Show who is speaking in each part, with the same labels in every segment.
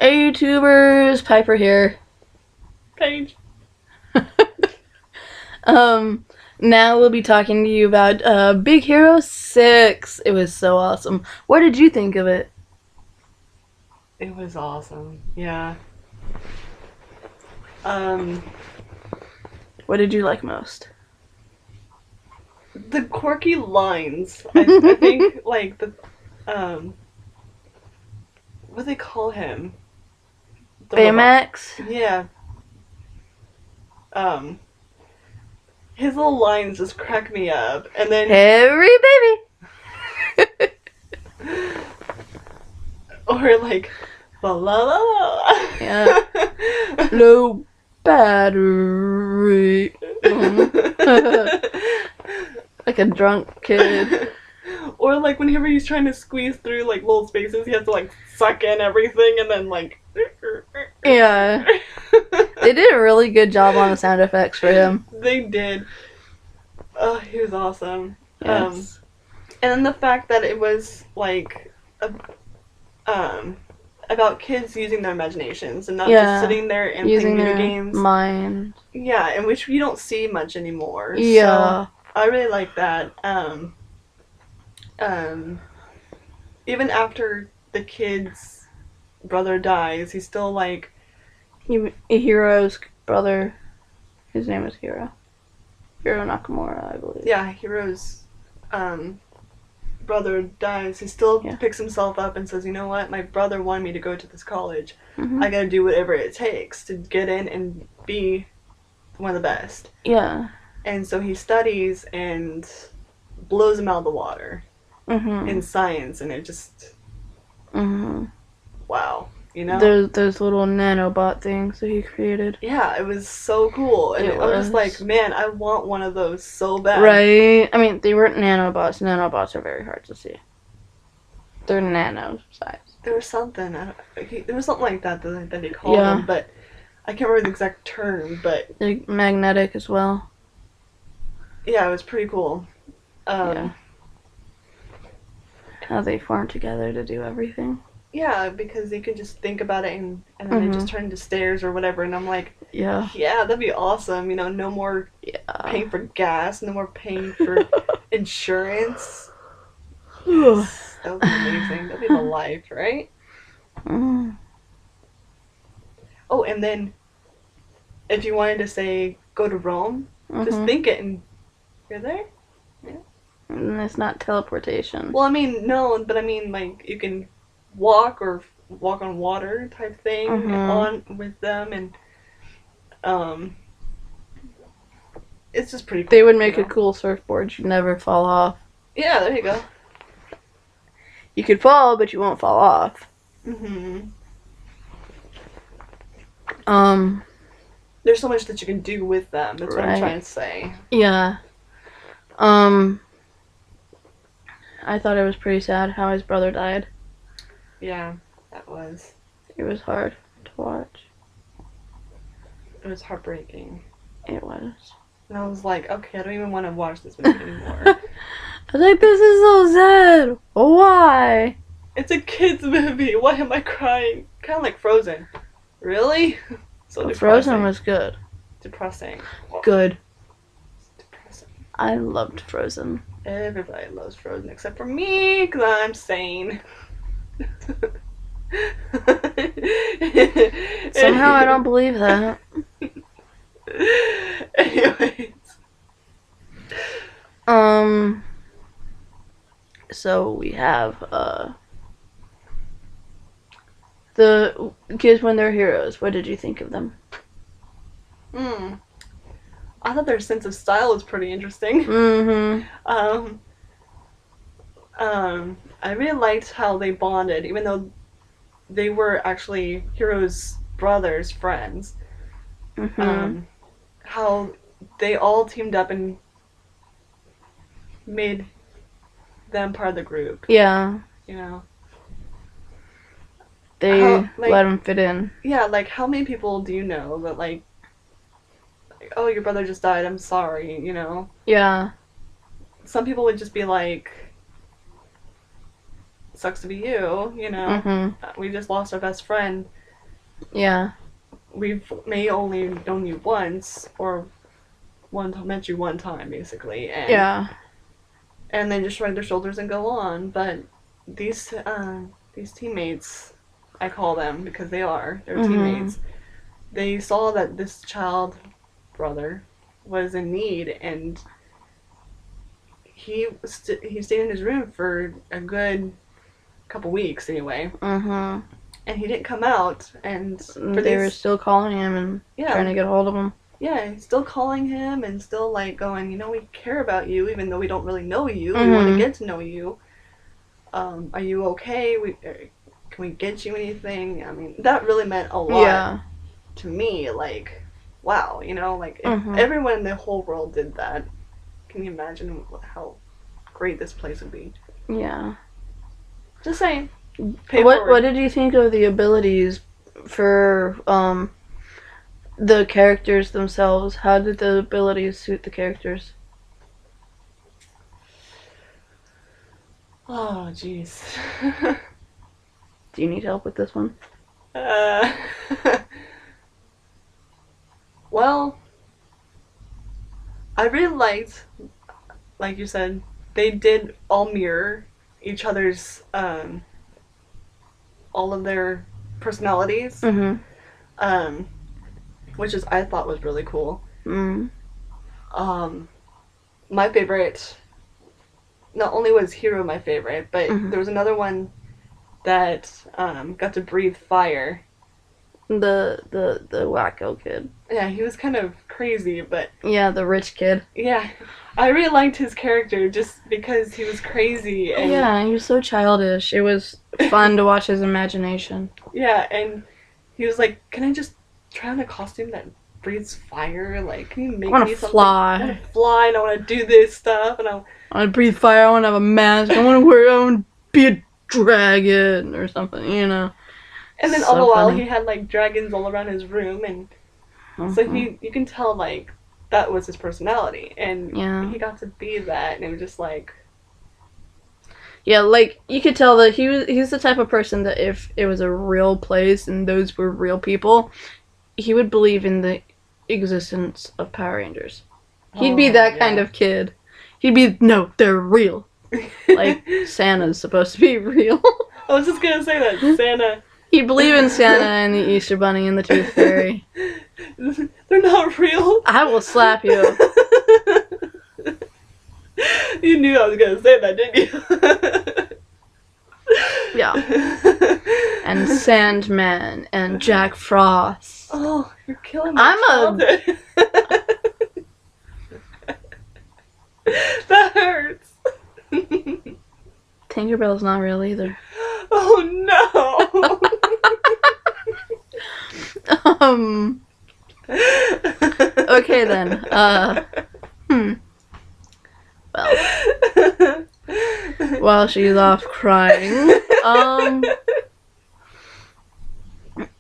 Speaker 1: Hey YouTubers, Piper here.
Speaker 2: Paige.
Speaker 1: Um, Now we'll be talking to you about Big Hero 6. It was so awesome. What did you think of it?
Speaker 2: It was awesome. Yeah. Um,
Speaker 1: What did you like most?
Speaker 2: the quirky lines. I think like the um, what do they call him? The robot.
Speaker 1: Baymax?
Speaker 2: Yeah. Um, his little lines just crack me up, and then
Speaker 1: Harry baby.
Speaker 2: or like la la la
Speaker 1: Yeah.
Speaker 2: la.
Speaker 1: Low battery. Like a drunk kid.
Speaker 2: Or like whenever he's trying to squeeze through like little spaces, he has to like suck in everything and then like.
Speaker 1: Yeah. They did a really good job on the sound effects for him.
Speaker 2: They did. Oh, he was awesome.
Speaker 1: Yes.
Speaker 2: And then the fact that it was like um, about kids using their imaginations and not just sitting there and
Speaker 1: Using
Speaker 2: playing video
Speaker 1: their
Speaker 2: games.
Speaker 1: mind.
Speaker 2: Yeah, and which we don't see much anymore.
Speaker 1: Yeah.
Speaker 2: So I really like that. Um, Even after the kid's brother dies, he's still like
Speaker 1: Hiro's brother, his name is Hiro. Hiro Nakamura, I believe.
Speaker 2: yeah, Hiro's um, brother dies. He still
Speaker 1: Yeah.
Speaker 2: picks himself up and says, "You know what? My brother wanted me to go to this college.
Speaker 1: Mm-hmm.
Speaker 2: I gotta do whatever it takes to get in and be one of the best."
Speaker 1: Yeah.
Speaker 2: And so he studies and blows him out of the water
Speaker 1: Mm-hmm.
Speaker 2: in science, and it just
Speaker 1: Mm-hmm.
Speaker 2: wow, you know.
Speaker 1: There's those little nanobot things that he created.
Speaker 2: Yeah, it was so cool, and
Speaker 1: It
Speaker 2: I was just like,
Speaker 1: was.
Speaker 2: man, I want one of those so bad.
Speaker 1: Right? I mean, they weren't nanobots. Nanobots are very hard to see. They're nano size.
Speaker 2: There was something. There was something like that that he called
Speaker 1: Yeah.
Speaker 2: them, but I can't remember the exact term. But
Speaker 1: They're magnetic as well.
Speaker 2: yeah, it was pretty cool.
Speaker 1: Yeah. How they form together to do everything.
Speaker 2: Yeah, because you could just think about it and then it just turned into stairs or whatever, and I'm like,
Speaker 1: Yeah.
Speaker 2: yeah, that'd be awesome. You know, no more paying for gas, no more paying for insurance. Yes, that would be amazing. That'd be the life, right?
Speaker 1: Mm.
Speaker 2: Oh, and then if you wanted to say go to Rome, just
Speaker 1: Mhm.
Speaker 2: think it and you're there.
Speaker 1: And it's not teleportation.
Speaker 2: Well, I mean, no, but I mean, like, you can walk or walk on water type thing on with them, and um, it's just pretty cool.
Speaker 1: They would make a cool surfboard. You'd never fall off.
Speaker 2: Yeah, there you go.
Speaker 1: You could fall, but you won't fall off.
Speaker 2: Mhm.
Speaker 1: There's
Speaker 2: so much that you can do with them. That's what I'm trying to say.
Speaker 1: Yeah. I thought it was pretty sad how his brother died.
Speaker 2: Yeah, that was.
Speaker 1: It was hard to watch.
Speaker 2: It was heartbreaking.
Speaker 1: It was.
Speaker 2: And I was like, okay, I don't even want to watch this movie anymore.
Speaker 1: I was like, this is so sad. Why?
Speaker 2: It's a kids movie. Why am I crying? Kind of like Frozen. Really? So
Speaker 1: But
Speaker 2: depressing.
Speaker 1: Frozen was good.
Speaker 2: Depressing.
Speaker 1: Good. Depressing. I loved Frozen.
Speaker 2: Everybody loves Frozen except for me, because I'm sane.
Speaker 1: Somehow I don't believe that.
Speaker 2: Anyways.
Speaker 1: So we have, the kids when they're heroes. What did you think of them?
Speaker 2: I thought their sense of style was pretty interesting.
Speaker 1: Mm-hmm.
Speaker 2: I really liked how they bonded, even though they were actually Hero's brothers' friends.
Speaker 1: Mm-hmm.
Speaker 2: How they all teamed up and made them part of the group.
Speaker 1: Yeah.
Speaker 2: You know?
Speaker 1: They let them fit in.
Speaker 2: Yeah, like, how many people do you know that, like, oh, your brother just died, I'm sorry, you know?
Speaker 1: Yeah.
Speaker 2: Some people would just be like, sucks to be you, you know?
Speaker 1: Mm-hmm.
Speaker 2: We just lost our best friend.
Speaker 1: Yeah.
Speaker 2: We've may only known you once, or met you one time, basically,
Speaker 1: Yeah.
Speaker 2: and then just shrug their shoulders and go on. But these teammates, I call them because they're
Speaker 1: Mhm.
Speaker 2: teammates. They saw that this child brother was in need, and he stayed in his room for a good couple weeks anyway,
Speaker 1: Mhm.
Speaker 2: and he didn't come out. And for
Speaker 1: They were
Speaker 2: these,
Speaker 1: still calling him and trying
Speaker 2: yeah,
Speaker 1: to get a hold of him.
Speaker 2: yeah, still calling him and still like going, we care about you, even though we don't really know you. We want to
Speaker 1: Mhm.
Speaker 2: get to know you. Are you okay? Can we get you anything? I mean, that really meant a lot
Speaker 1: Yeah.
Speaker 2: to me. Like, wow, like if
Speaker 1: Mhm.
Speaker 2: everyone in the whole world did that, can you imagine how great this place would be?
Speaker 1: Yeah.
Speaker 2: Just saying. Pay
Speaker 1: What
Speaker 2: forward.
Speaker 1: did you think of the abilities for the characters themselves? How did the abilities suit the characters?
Speaker 2: Oh, jeez.
Speaker 1: Do you need help with this one?
Speaker 2: uh, well, I really liked, like you said, they did all mirror each other's, all of their personalities,
Speaker 1: Mhm.
Speaker 2: um, which is I thought was really cool.
Speaker 1: Mm.
Speaker 2: Um, my favorite, not only was Hero my favorite, but
Speaker 1: Mhm.
Speaker 2: there was another one that got to breathe fire.
Speaker 1: The wacko kid.
Speaker 2: Yeah, he was kind of crazy, but
Speaker 1: Yeah, the rich kid.
Speaker 2: yeah, I really liked his character just because he was crazy and
Speaker 1: Yeah, he was so childish. It was fun to watch his imagination.
Speaker 2: yeah, and he was like, "Can I just try on a costume that breathes fire? Like, can you
Speaker 1: I
Speaker 2: make
Speaker 1: want
Speaker 2: me
Speaker 1: to
Speaker 2: something? I
Speaker 1: fly.
Speaker 2: want to fly and I want to do this stuff." And
Speaker 1: I want to breathe fire. I want to have a mask. I want to be a dragon or something.
Speaker 2: then all the
Speaker 1: So
Speaker 2: while he
Speaker 1: funny.
Speaker 2: had like dragons all around his room, and so
Speaker 1: Hmm.
Speaker 2: you can tell like that was his personality, and
Speaker 1: Yeah.
Speaker 2: he got to be that, and it was just like,
Speaker 1: Yeah, like you could tell that he's the type of person that if it was a real place and those were real people, he would believe in the existence of Power Rangers. He'd be
Speaker 2: oh
Speaker 1: that kind
Speaker 2: yeah.
Speaker 1: of kid. He'd be no, they're real. Like Santa's supposed to be real.
Speaker 2: I was just gonna say that Santa.
Speaker 1: He'd believe in Santa and the Easter Bunny and the Tooth Fairy.
Speaker 2: They're not real.
Speaker 1: I will slap you.
Speaker 2: You knew I was gonna say that, didn't you?
Speaker 1: Yeah. And Sandman and Jack Frost.
Speaker 2: Oh, you're killing my childhood. That hurts.
Speaker 1: Tinkerbell's not real either.
Speaker 2: Oh
Speaker 1: um. Okay then. Well, while she's off crying,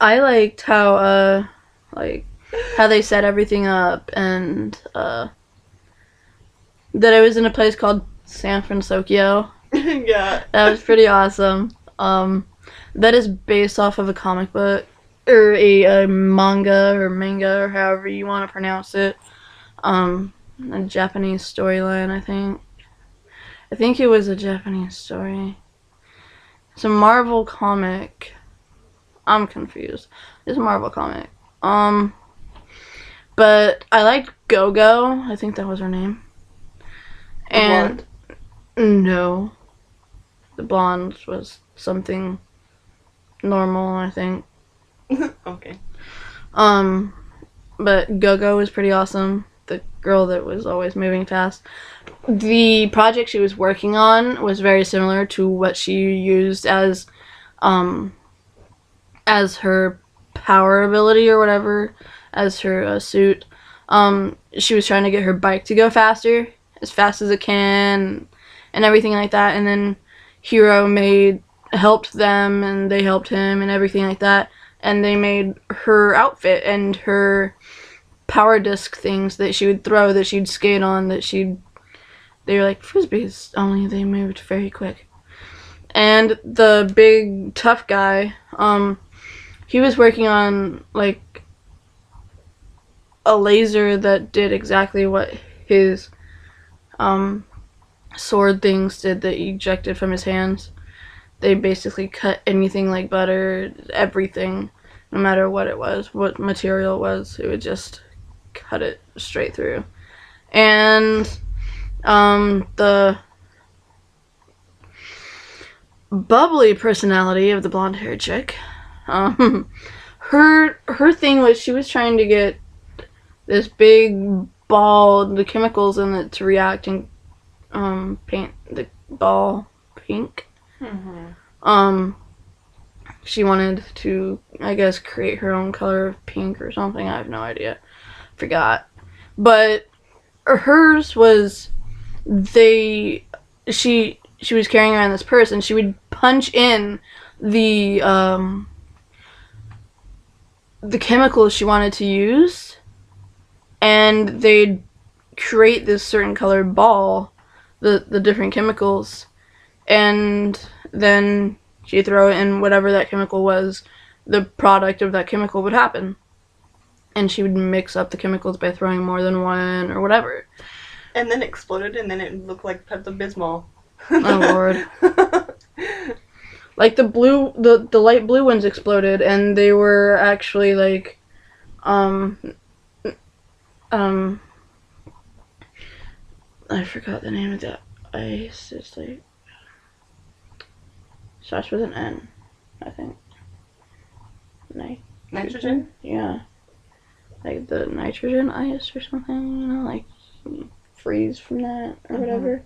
Speaker 1: I liked how they set everything up and that it was in a place called San Francisco.
Speaker 2: Yeah.
Speaker 1: That was pretty awesome. That is based off of a comic book or a manga or however you want to pronounce it. A Japanese storyline, I think. I think it was a Japanese story. It's a Marvel comic. I'm confused. It's a Marvel comic. But I liked Go-Go. I think that was her name. And no, the blonde was something normal, I think.
Speaker 2: Okay.
Speaker 1: But Go-Go was pretty awesome. The girl that was always moving fast. The project she was working on was very similar to what she used as her power ability or whatever, as her suit. She was trying to get her bike to go faster, as fast as it can, and everything like that. And then Hero helped them, and they helped him, and everything like that. And they made her outfit and her power disc things that she would throw, that she'd skate on, they were like frisbees, only they moved very quick. And the big tough guy, he was working on like a laser that did exactly what his sword things did that ejected from his hands. They basically cut anything like butter, everything, no matter what it was, what material it was, it would just cut it straight through. And the bubbly personality of the blonde-haired chick, her thing was she was trying to get this big ball, the chemicals in it to react and paint the ball pink. She wanted to, I guess, create her own color of pink or something. I have no idea. Forgot. But hers was she was carrying around this purse and she would punch in the chemicals she wanted to use and they'd create this certain colored ball, the different chemicals, and then she'd throw it in whatever that chemical was, the product of that chemical would happen. And she would mix up the chemicals by throwing more than one or whatever.
Speaker 2: And then it exploded and then it looked like Pepto-Bismol.
Speaker 1: Oh Lord. Like the light blue ones exploded and they were actually like I forgot the name of that ice. It's like starts with an N, I think.
Speaker 2: Nitrogen?
Speaker 1: Yeah. Like the nitrogen ice or something, you know, like freeze from that or whatever.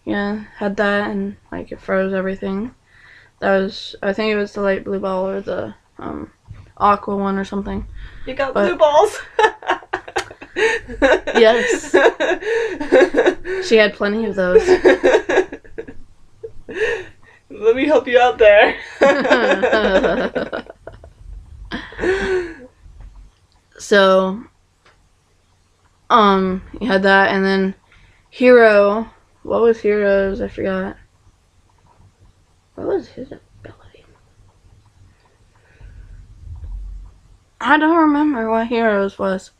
Speaker 1: Yeah, had that and like it froze everything. That was, I think it was the light blue ball or the aqua one or something.
Speaker 2: You got blue balls.
Speaker 1: Yes. She had plenty of those.
Speaker 2: Let me help you out there.
Speaker 1: So, you had that, and then Hero. What was Hero's? I forgot. What was his ability? I don't remember what Hero's was.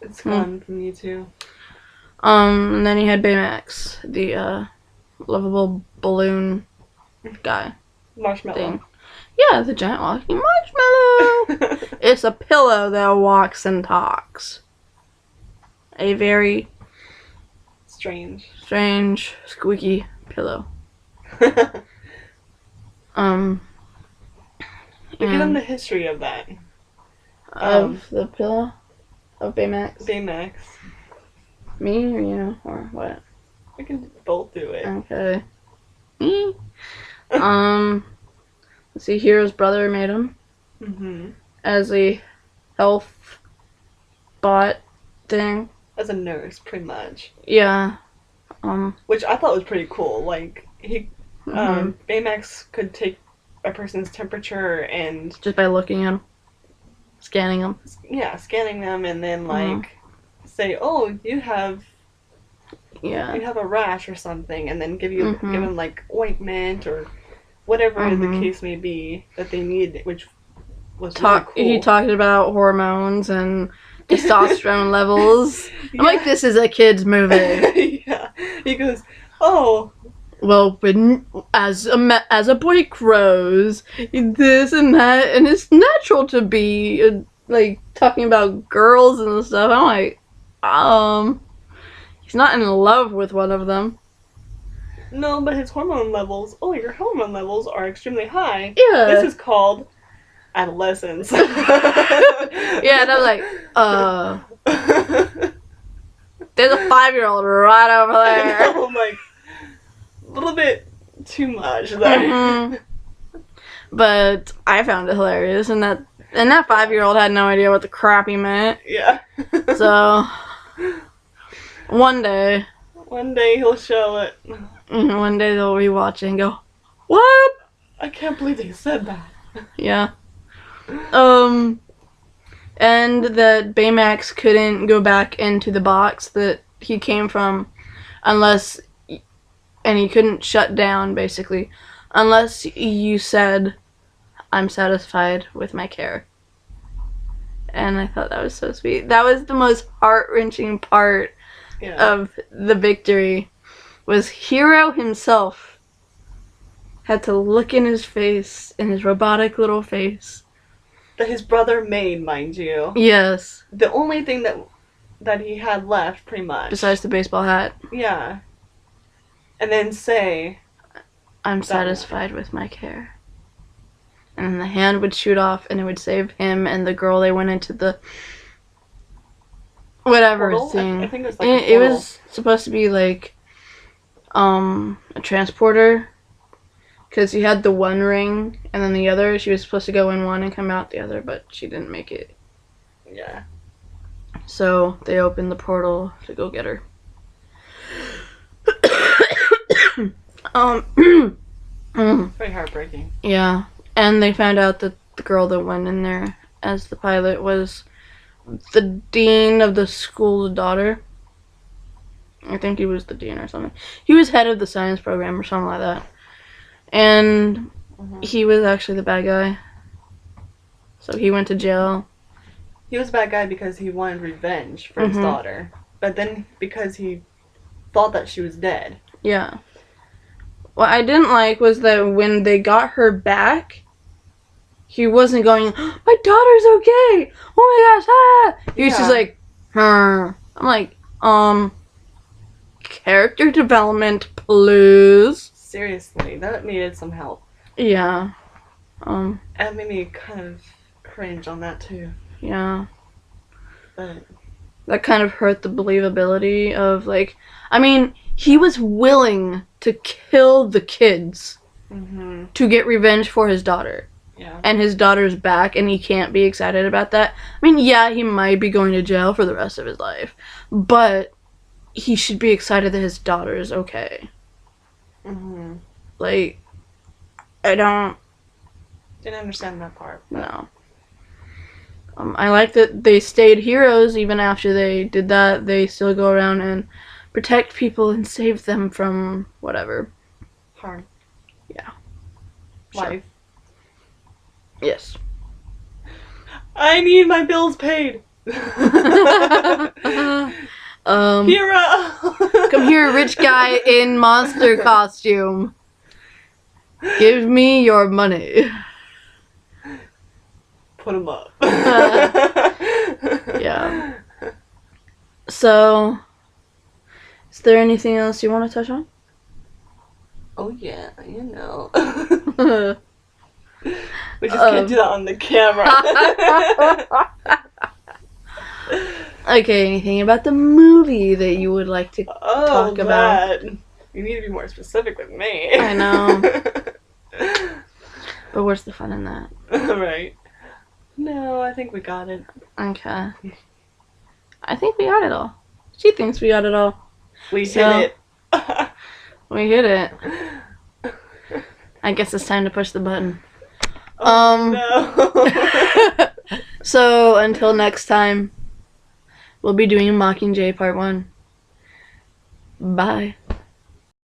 Speaker 2: It's gone from you too.
Speaker 1: And then you had Baymax, the lovable balloon guy
Speaker 2: Marshmallow.
Speaker 1: thing. Yeah, the giant walking marshmallow. It's a pillow that walks and talks. A very
Speaker 2: Strange.
Speaker 1: strange, squeaky pillow.
Speaker 2: Give them
Speaker 1: and
Speaker 2: the history of that.
Speaker 1: of the pillow of Baymax.
Speaker 2: Baymax.
Speaker 1: Me or you or what?
Speaker 2: We can both do it.
Speaker 1: Okay. Me. Let's see. Hero's brother made him as a health bot thing.
Speaker 2: As a nurse, pretty much.
Speaker 1: Yeah.
Speaker 2: Which I thought was pretty cool. Like, Baymax could take a person's temperature and...
Speaker 1: Just by looking at them. Scanning them.
Speaker 2: Yeah, scanning them and then, like, say, oh, you have a rash or something, and then give them, like, ointment or whatever the case may be that they need, which was really cool.
Speaker 1: He talked about hormones and testosterone levels. I'm like, this is a kid's movie.
Speaker 2: Yeah. He goes, oh.
Speaker 1: Well, when as a boy grows, this and that, and it's natural to be like talking about girls and stuff. I'm like, he's not in love with one of them.
Speaker 2: No, but his hormone levels. Oh, your hormone levels are extremely high.
Speaker 1: Yeah.
Speaker 2: This is called adolescence.
Speaker 1: Yeah, and I was like, there's a 5-year-old right over there.
Speaker 2: I know, I'm like, a little bit too much there.
Speaker 1: But I found it hilarious, and that 5-year-old had no idea what the crap he meant.
Speaker 2: Yeah.
Speaker 1: So one day
Speaker 2: he'll show it.
Speaker 1: One day they'll rewatch it and go, what?
Speaker 2: I can't believe they said that.
Speaker 1: Yeah. And that Baymax couldn't go back into the box that he came from unless, and he couldn't shut down basically, unless you said, I'm satisfied with my care. And I thought that was so sweet. That was the most heart-wrenching part of the victory, was Hiro himself had to look in his face, in his robotic little face.
Speaker 2: That his brother made, mind you.
Speaker 1: Yes.
Speaker 2: The only thing that he had left, pretty much.
Speaker 1: Besides the baseball hat.
Speaker 2: Yeah. And then say,
Speaker 1: I'm satisfied with my care. And then the hand would shoot off, and it would save him and the girl. They went into the whatever
Speaker 2: portal?
Speaker 1: thing.
Speaker 2: I think it was like
Speaker 1: it was supposed to be like a transporter, because he had the one ring and then the other. She was supposed to go in one and come out the other, but she didn't make it.
Speaker 2: Yeah.
Speaker 1: So they opened the portal to go get her.
Speaker 2: Very heartbreaking.
Speaker 1: Yeah. And they found out that the girl that went in there as the pilot was the dean of the school's daughter. I think he was the dean or something. He was head of the science program or something like that. And he was actually the bad guy. So he went to jail.
Speaker 2: He was a bad guy because he wanted revenge for his daughter. But then because he thought that she was dead.
Speaker 1: Yeah. What I didn't like was that when they got her back, he wasn't going, my daughter's okay! Oh my gosh, ah! He was just like, I'm like, character development, please.
Speaker 2: Seriously, that needed some help.
Speaker 1: Yeah.
Speaker 2: That made me kind of cringe on that too.
Speaker 1: Yeah.
Speaker 2: But
Speaker 1: that kind of hurt the believability of, like, I mean, he was willing to kill the kids to get revenge for his daughter.
Speaker 2: Yeah. And
Speaker 1: his daughter's back, and he can't be excited about that. I mean, yeah, he might be going to jail for the rest of his life, but he should be excited that his daughter is okay. Like, didn't
Speaker 2: understand that part.
Speaker 1: No. I like that they stayed heroes even after they did that. They still go around and protect people and save them from whatever.
Speaker 2: Harm.
Speaker 1: Yeah.
Speaker 2: Life.
Speaker 1: Sure. Yes.
Speaker 2: I need my bills paid.
Speaker 1: Hero! Come here, rich guy in monster costume. Give me your money.
Speaker 2: Put him up.
Speaker 1: Yeah. So, is there anything else you want to touch on?
Speaker 2: Oh yeah, you know. We just can't do that on the camera.
Speaker 1: Okay, anything about the movie that you would like to talk about?
Speaker 2: You need to be more specific with me.
Speaker 1: I know. But where's the fun in that?
Speaker 2: Right. No, I think we got it.
Speaker 1: Okay. I think we got it all. She thinks we got it all.
Speaker 2: We hit it.
Speaker 1: We hit it. I guess it's time to push the button.
Speaker 2: No.
Speaker 1: So, until next time, we'll be doing Mockingjay Part 1. Bye.